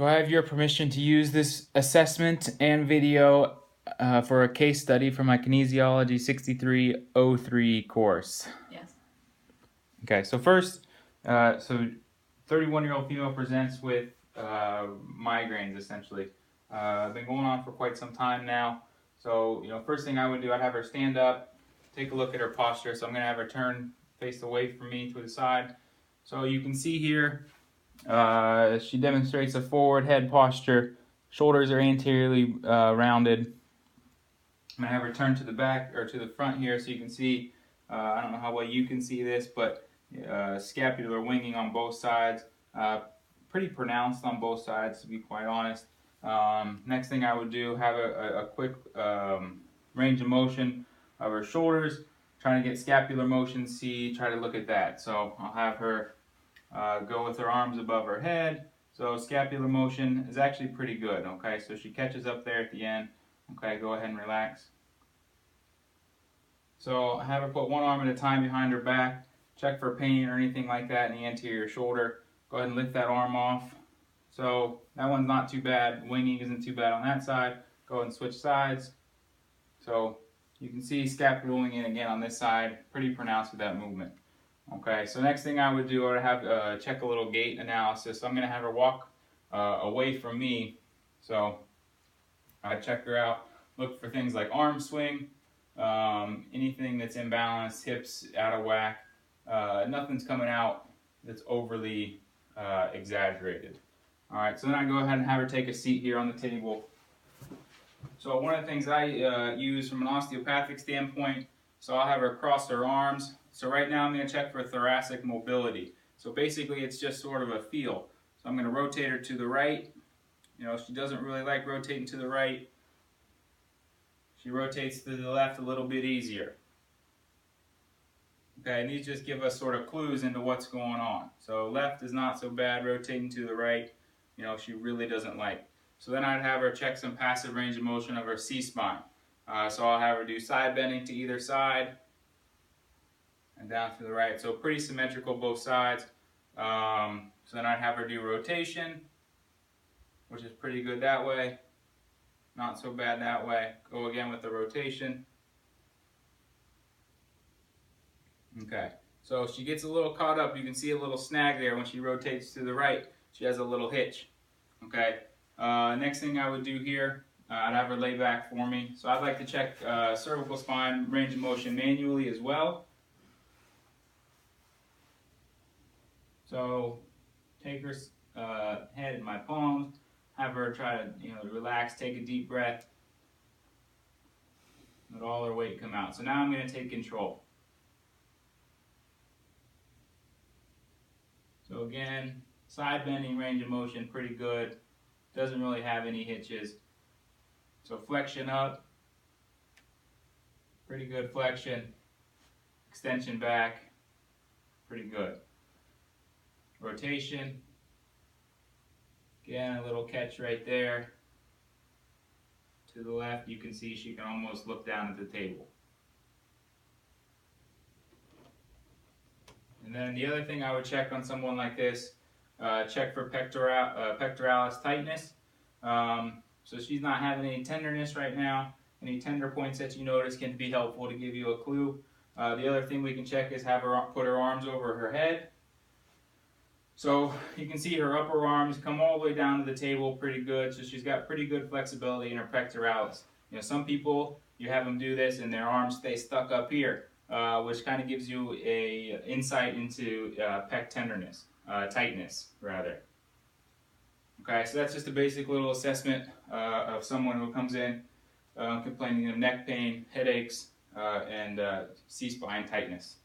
Do I have your permission to use this assessment and video for a case study for my Kinesiology 6303 course? Yes. Okay, so first, 31-year-old female presents with migraines, essentially. Been going on for quite some time now. So, first thing I would do, I'd have her stand up, take a look at her posture. So I'm going to have her turn face away from me to the side. So you can see here, she demonstrates a forward head posture. Shoulders are anteriorly rounded. I'm going to have her turn to the back or to the front here so you can see, I don't know how well you can see this, but scapular winging on both sides. Pretty pronounced on both sides, to be quite honest. Next thing I would do, have a quick range of motion of her shoulders, trying to get scapular motion, try to look at that. So I'll have her go with her arms above her head. So scapular motion is actually pretty good, okay? So she catches up there at the end. Okay, go ahead and relax. So have her put one arm at a time behind her back. Check for pain or anything like that in the anterior shoulder. Go ahead and lift that arm off. So that one's not too bad. Winging isn't too bad on that side. Go ahead and switch sides. So you can see scapular winging again on this side. Pretty pronounced with that movement. Okay, so next thing I would do, I would have check a little gait analysis. So I'm going to have her walk away from me. So I check her out, look for things like arm swing, anything that's imbalanced, hips out of whack. Nothing's coming out that's overly exaggerated. All right, so then I go ahead and have her take a seat here on the table. So one of the things I use from an osteopathic standpoint, so I'll have her cross her arms. So right now I'm going to check for thoracic mobility. So basically it's just sort of a feel. So I'm going to rotate her to the right. She doesn't really like rotating to the right. She rotates to the left a little bit easier. Okay, and these just give us sort of clues into what's going on. So left is not so bad, rotating to the right, she really doesn't like. So then I'd have her check some passive range of motion of her C-spine. So I'll have her do side bending to either side and down to the right. So pretty symmetrical both sides. So then I'd have her do rotation, which is pretty good that way. Not so bad that way. Go again with the rotation. Okay, so she gets a little caught up. You can see a little snag there when she rotates to the right. She has a little hitch. Okay, next thing I would do here, I'd have her lay back for me. So I'd like to check cervical spine range of motion manually as well. So take her head in my palms, have her try to relax, take a deep breath, let all her weight come out. So now I'm going to take control. So again, side bending range of motion pretty good. Doesn't really have any hitches. So flexion up, pretty good flexion. Extension back, pretty good. Rotation, again a little catch right there. To the left, you can see she can almost look down at the table. And then the other thing I would check on someone like this, check for pectoralis tightness. So she's not having any tenderness right now. Any tender points that you notice can be helpful to give you a clue. The other thing we can check is have her put her arms over her head. So you can see her upper arms come all the way down to the table pretty good. So she's got pretty good flexibility in her pectoralis. Some people, you have them do this and their arms stay stuck up here. Which kind of gives you a insight into pec tenderness, tightness rather. Okay, so that's just a basic little assessment of someone who comes in complaining of neck pain, headaches, and C-spine tightness.